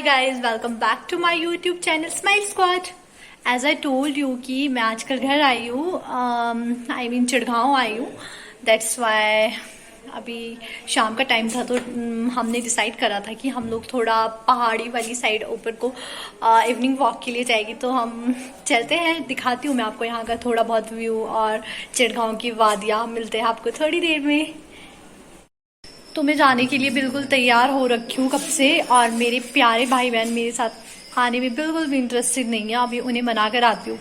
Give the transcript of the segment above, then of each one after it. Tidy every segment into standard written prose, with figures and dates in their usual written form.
guys, welcome back to my YouTube channel Smile Squad. As I told you कि मैं आजकल घर आई हूँ, I mean चिड़गांव आई हूँ. That's why अभी शाम का टाइम था तो हमने डिसाइड करा था कि हम लोग थोड़ा पहाड़ी वाली साइड ऊपर को इवनिंग वॉक के लिए जाएगी. तो हम चलते हैं, दिखाती हूँ मैं आपको यहाँ का थोड़ा बहुत व्यू और चिड़गांव की वादियाँ. मिलते हैं आपको थोड़ी देर में. तो मैं जाने के लिए बिल्कुल तैयार हो रखी हूँ कब से, और मेरे प्यारे भाई बहन मेरे साथ आने में बिल्कुल भी इंटरेस्टेड नहीं है. अभी उन्हें मना कर आती हूँ.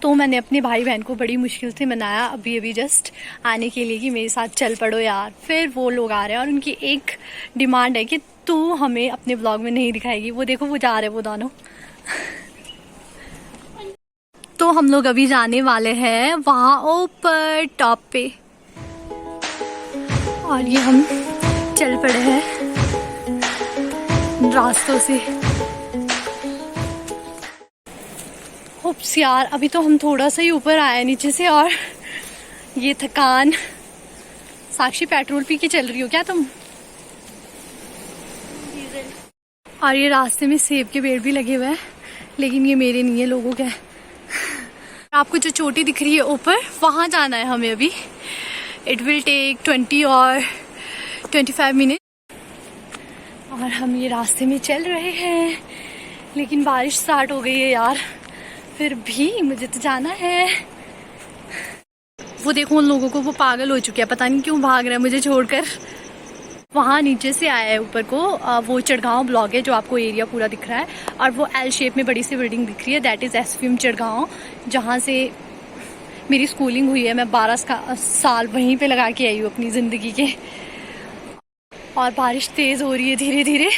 तो मैंने अपने भाई बहन को बड़ी मुश्किल से मनाया अभी जस्ट आने के लिए कि मेरे साथ चल पड़ो यार. फिर वो लोग आ रहे हैं और उनकी एक डिमांड है कि तू हमें अपने ब्लॉग में नहीं दिखाएगी. वो देखो वो जा रहे हैं वो दोनों. तो हम लोग अभी जाने वाले हैं वहाँ ऊपर टॉप पे, और ये हम चल पड़े हैं रास्तों से. उप्स यार, अभी तो हम थोड़ा सा ही ऊपर आए नीचे से, और ये थकान. साक्षी पेट्रोल पी के चल रही हो क्या तुम? और ये रास्ते में सेब के पेड़ भी लगे हुए हैं, लेकिन ये मेरे नहीं है, लोगों के. आपको जो चोटी दिख रही है ऊपर, वहां जाना है हमें अभी. इट विल टेक 20 और 25 मिनट. और हम ये रास्ते में चल रहे हैं, लेकिन बारिश स्टार्ट हो गई है यार. फिर भी मुझे तो जाना है. वो देखो उन लोगों को, वो पागल हो चुके हैं, पता नहीं क्यों भाग रहे हैं मुझे छोड़कर. वहाँ नीचे से आया है ऊपर को. वो चिड़गांव ब्लॉक है जो आपको एरिया पूरा दिख रहा है, और वो एल शेप में बड़ी सी बिल्डिंग दिख रही है, दैट इज एसपीएम चिड़गांव, जहाँ से मेरी स्कूलिंग हुई है. मैं 12 साल वहीं पे लगा के आई हूँ अपनी जिंदगी के. और बारिश तेज हो रही है धीरे धीरे.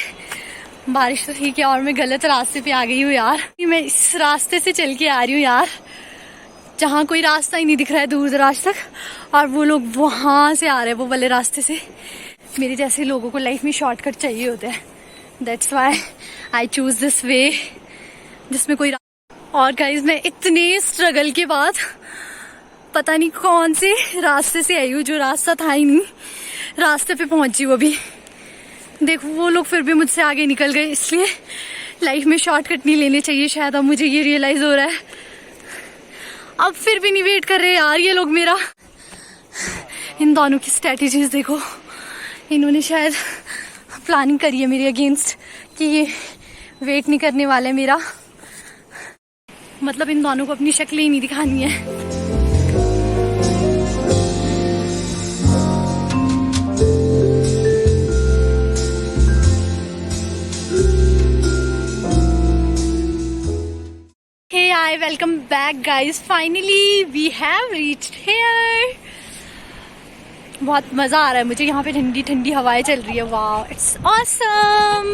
बारिश तो ठीक है, और मैं गलत रास्ते पे आ गई हूँ यार. मैं इस रास्ते से चल के आ रही हूँ यार, जहाँ कोई रास्ता ही नहीं दिख रहा है दूर दराज तक, और वो लोग वहां से आ रहे हैं वो वाले रास्ते से. मेरे जैसे लोगों को लाइफ में शॉर्टकट चाहिए होते हैं. That's why I choose this way जिसमें कोई. और गाइज, मैं इतने स्ट्रगल के बाद पता नहीं कौन से रास्ते से आई हूँ, जो रास्ता था ही नहीं, रास्ते पे पहुंची हूँ अभी. देखो वो लोग फिर भी मुझसे आगे निकल गए, इसलिए लाइफ में शॉर्टकट नहीं लेने चाहिए शायद. अब मुझे ये रियलाइज हो रहा है. अब फिर भी नहीं वेट कर रहे यार ये लोग मेरा. इन दोनों की स्ट्रेटेजीज देखो, इन्होंने शायद प्लानिंग करी है मेरे अगेंस्ट कि ये वेट नहीं करने वाले मेरा. मतलब इन दोनों को अपनी शक्ल ही नहीं दिखानी है. Hi, welcome back guys. Finally we have reached here. बहुत मजा आ रहा है मुझे यहाँ पे, ठंडी ठंडी हवाएं चल रही है. वाह, इट्स ऑसम.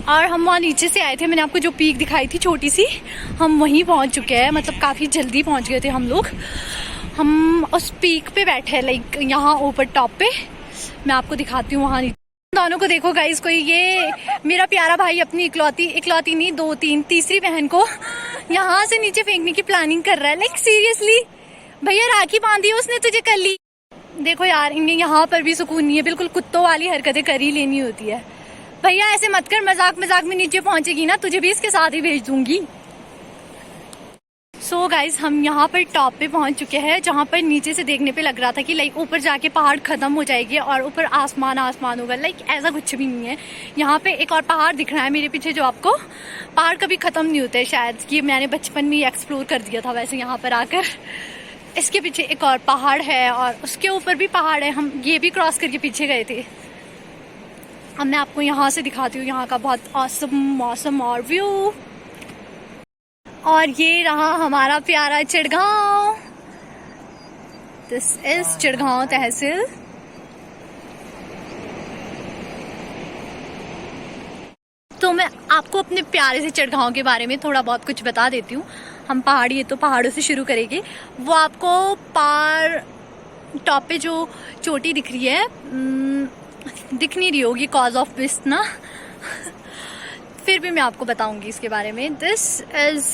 और हम वहाँ नीचे से आए थे, मैंने आपको जो पीक दिखाई थी छोटी सी, हम वहीं पहुँच चुके हैं. मतलब काफी जल्दी पहुँच गए थे हम लोग. हम उस पीक पे बैठे हैं, लाइक यहाँ ऊपर टॉप पे. मैं आपको दिखाती हूँ वहाँ नीचे. दोनों को देखो गाइस, कोई ये मेरा प्यारा भाई अपनी इकलौती नहीं, 2-3 तीसरी बहन को यहाँ से नीचे फेंकने की प्लानिंग कर रहा है. लाइक सीरियसली भैया, राखी बांधी है उसने तुझे कर ली. देखो यार, इन्हें यहाँ पर भी सुकून नहीं है, बिल्कुल कुत्तों वाली हरकतें कर ही लेनी होती है. भैया ऐसे मत कर, मजाक में नीचे पहुंचेगी ना, तुझे भी इसके साथ ही भेज दूंगी. सो गाइज, हम यहाँ पर टॉप पे पहुंच चुके हैं, जहाँ पर नीचे से देखने पे लग रहा था कि लाइक ऊपर जाके पहाड़ खत्म हो जाएगी और ऊपर आसमान होगा. लाइक ऐसा कुछ भी नहीं है. यहाँ पे एक और पहाड़ दिख रहा है मेरे पीछे, जो आपको पहाड़ कभी खत्म नहीं होते शायद. कि मैंने बचपन में एक्सप्लोर कर दिया था वैसे यहाँ पर आकर. इसके पीछे एक और पहाड़ है, और उसके ऊपर भी पहाड़ है. हम ये भी क्रॉस करके पीछे गए थे. अब मैं आपको यहाँ से दिखाती हूँ यहाँ का बहुत ऑसम मौसम और व्यू. और ये रहा हमारा प्यारा चिड़गांव. दिस इज चिड़गांव तहसील. तो मैं आपको अपने प्यारे से चिड़गांव के बारे में थोड़ा बहुत कुछ बता देती हूँ. हम पहाड़ी है तो पहाड़ों से शुरू करेंगे. वो आपको टॉप पे जो चोटी दिख रही है, दिख नहीं रही होगी कॉज ऑफ दिस ना. फिर भी मैं आपको बताऊंगी इसके बारे में. This is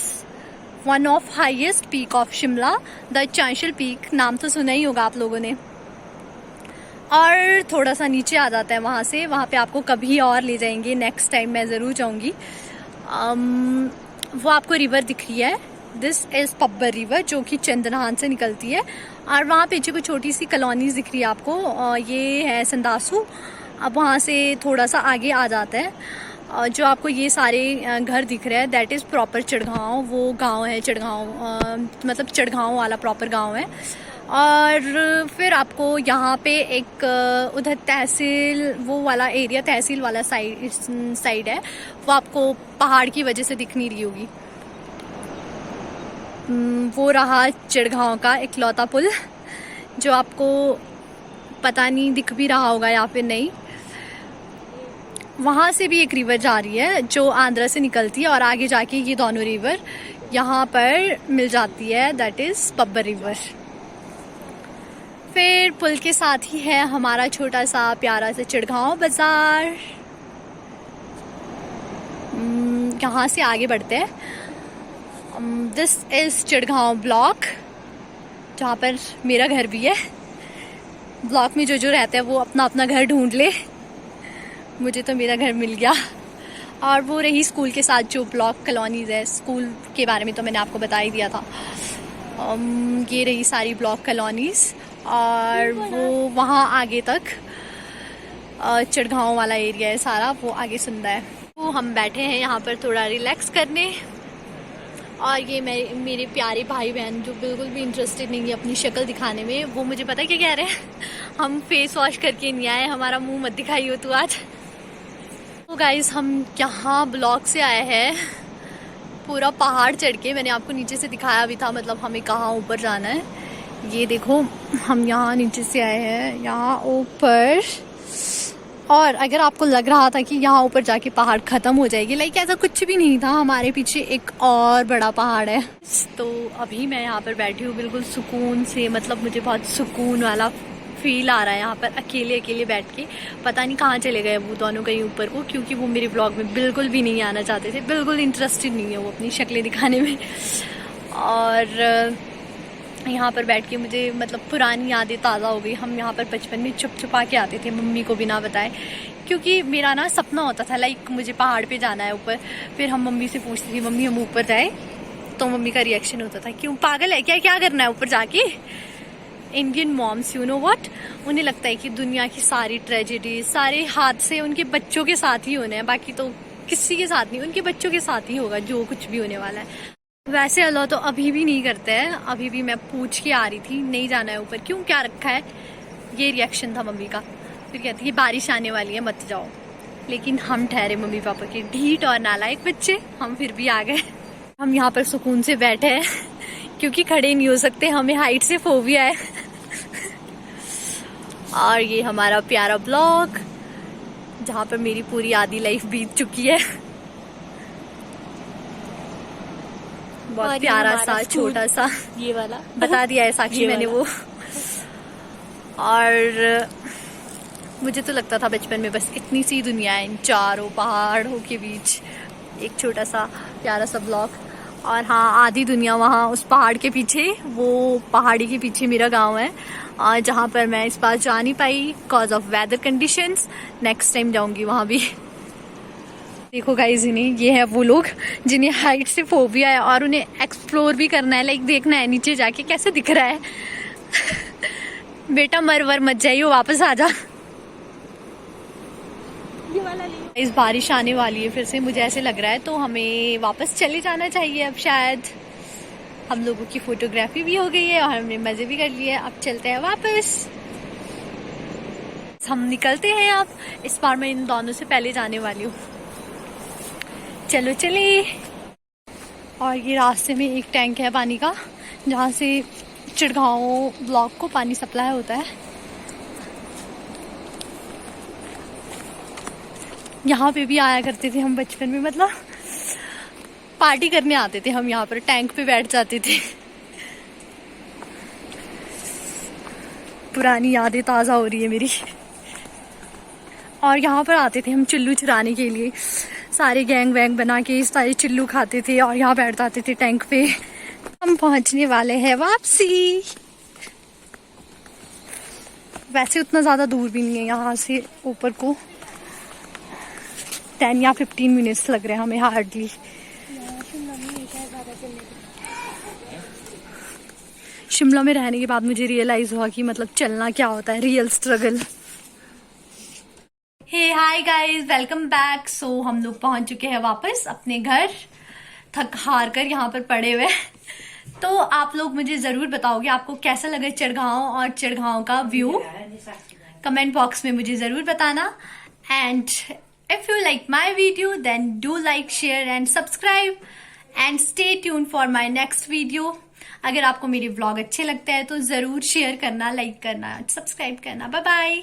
one of highest peak of Shimla, the Chanshal peak. नाम तो सुना ही होगा आप लोगों ने. और थोड़ा सा नीचे आ जाता है वहाँ से, वहाँ पे आपको कभी और ले जाएंगे, नेक्स्ट टाइम मैं ज़रूर जाऊँगी। वो आपको रिवर दिख रही है, दिस इज़ पब्बर रिवर, जो कि चंद्रहान से निकलती है। और वहाँ पीछे कोई छोटी सी कॉलोनीज दिख रही है आपको, ये है संदासू। अब वहाँ से थोड़ा सा आगे आ जाता है, जो आपको ये सारे घर दिख रहे हैं दैट इज़ प्रॉपर चिड़गांव, वो गांव है चिड़गांव, मतलब चिड़गांव वाला प्रॉपर गांव है। और फिर आपको यहाँ पे एक उधर तहसील वो वाला एरिया, तहसील वाला साइड है, वो आपको पहाड़ की वजह से दिख नहीं रही होगी। वो रहा चिड़गांव का इकलौता पुल, जो आपको पता नहीं दिख भी रहा होगा या फिर नहीं। वहाँ से भी एक रिवर जा रही है जो आंध्रा से निकलती है, और आगे जाके ये दोनों रिवर यहाँ पर मिल जाती है, दैट इज़ पब्बर रिवर। फिर पुल के साथ ही है हमारा छोटा सा प्यारा सा चिड़गांव बाजार। यहाँ से आगे बढ़ते हैं, दिस इज़ चिड़गांव ब्लॉक, जहाँ पर मेरा घर भी है। ब्लॉक में जो जो रहता है वो अपना अपना घर ढूंढ ले, मुझे तो मेरा घर मिल गया। और वो रही स्कूल के साथ जो ब्लॉक कॉलोनीज है, स्कूल के बारे में तो मैंने आपको बता ही दिया था। ये रही सारी ब्लॉक कॉलोनीज, और वो वहाँ आगे तक चिड़गांव वाला एरिया है सारा, वो आगे सुनता है। तो हम बैठे हैं यहाँ पर थोड़ा रिलैक्स करने, और ये मेरे प्यारे भाई बहन जो बिल्कुल भी इंटरेस्टेड नहीं है अपनी शक्ल दिखाने में, वो मुझे पता है क्या कह रहे हैं, हम फेस वॉश करके नहीं आए, हमारा मुंह मत दिखाई हो तू आज। तो गाइस हम यहाँ ब्लॉक से आए हैं पूरा पहाड़ चढ़ के, मैंने आपको नीचे से दिखाया भी था, मतलब हमें कहाँ ऊपर जाना है। ये देखो हम यहाँ नीचे से आए हैं यहाँ ऊपर, और अगर आपको लग रहा था कि यहाँ ऊपर जाके पहाड़ खत्म हो जाएगी, लाइक ऐसा कुछ भी नहीं था, हमारे पीछे एक और बड़ा पहाड़ है। तो अभी मैं यहाँ पर बैठी हूँ बिल्कुल सुकून से, मतलब मुझे बहुत सुकून वाला फील आ रहा है यहाँ पर अकेले अकेले बैठ के। पता नहीं कहाँ चले गए वो दोनों कहीं ऊपर को, क्योंकि वो मेरे ब्लॉग में बिल्कुल भी नहीं आना चाहते थे, बिल्कुल इंटरेस्टेड नहीं है वो अपनी शक्लें दिखाने में। और यहाँ पर बैठ के मुझे मतलब पुरानी यादें ताज़ा हो गई। हम यहाँ पर बचपन में छुप छुपा के आते थे, मम्मी को बिना बताए, क्योंकि मेरा ना सपना होता था लाइक मुझे पहाड़ पे जाना है ऊपर। फिर हम मम्मी से पूछते थे मम्मी हम ऊपर जाए, तो मम्मी का रिएक्शन होता था क्यों पागल है क्या, क्या करना है ऊपर जाके। Indian moms you know what, उन्हें लगता है कि दुनिया की सारी ट्रेजेडी सारे हादसे उनके बच्चों के साथ ही होने हैं, बाकी तो किसी के साथ नहीं, उनके बच्चों के साथ ही होगा जो कुछ भी होने वाला है। वैसे अल्लाह तो अभी भी नहीं करते हैं, अभी भी मैं पूछ के आ रही थी नहीं जाना है ऊपर, क्यों क्या रखा है, ये रिएक्शन था मम्मी का। फिर कहती है बारिश आने वाली है मत जाओ, लेकिन हम ठहरे मम्मी पापा के ढीठ और नालायक बच्चे, हम फिर भी आ गए। हम यहाँ पर सुकून से बैठे हैं क्योंकि खड़े नहीं हो सकते, हमें हाइट से फोबिया है। और ये हमारा प्यारा ब्लॉग जहाँ पर मेरी पूरी आधी लाइफ बीत चुकी है। बहुत प्यारा सा छोटा सा ये वाला बता दिया है साक्षी मैंने वो। और मुझे तो लगता था बचपन में बस इतनी सी दुनिया है इन चारों पहाड़ों के बीच, एक छोटा सा प्यारा सा ब्लॉक। और हाँ आधी दुनिया वहाँ उस पहाड़ के पीछे, वो पहाड़ी के पीछे मेरा गांव है, जहाँ पर मैं इस बार जा नहीं पाई cause of weather conditions. Next time जाऊंगी वहाँ भी। देखो गाइस इन्हें, ये है वो लोग जिन्हें हाइट से फोबिया है और उन्हें एक्सप्लोर भी करना है, लाइक देखना है नीचे जाके कैसे दिख रहा है। बेटा मर वर मत जाइए, वापस आ जा। इस बारिश आने वाली है फिर से, मुझे ऐसे लग रहा है, तो हमें वापस चले जाना चाहिए अब शायद। हम लोगों की फोटोग्राफी भी हो गई है और हमने मजे भी कर लिए, अब चलते हैं वापस। हम निकलते हैं अब, इस बार मैं इन दोनों से पहले जाने वाली हूँ। चलो चले। और ये रास्ते में एक टैंक है पानी का, जहाँ से चिड़गांव ब्लॉक को पानी सप्लाई होता है। यहाँ पे भी आया करते थे हम बचपन में, मतलब पार्टी करने आते थे हम, यहाँ पर टैंक पे बैठ जाते थे। पुरानी यादें ताज़ा हो रही है मेरी। और यहाँ पर आते थे हम चिल्लू चुराने के लिए, सारे गैंग वैंग बना के सारे चिल्लू खाते थे और यहाँ बैठ जाते थे टैंक पे। हम पहुँचने वाले हैं वापसी। वैसे उतना ज़्यादा दूर भी नहीं है यहाँ से ऊपर को, 10 या 15 मिनट्स लग रहे हैं हमें हार्डली। शिमला में रहने के बाद मुझे रियलाइज हुआ कि मतलब चलना क्या होता है, रियल स्ट्रगल। हे हाय गाइस, वेलकम बैक। सो हम लोग पहुंच चुके हैं वापस अपने घर, थक हार कर यहाँ पर पड़े हुए। तो आप लोग मुझे जरूर बताओगे आपको कैसा लगा चिड़गांव और चिड़गांव का व्यू, कमेंट बॉक्स में मुझे जरूर बताना। And if you like my video then do like, share and subscribe and stay tune for my next video. अगर आपको मेरे व्लॉग अच्छे लगते हैं तो जरूर शेयर करना, लाइक करना, सब्सक्राइब करना। Bye bye.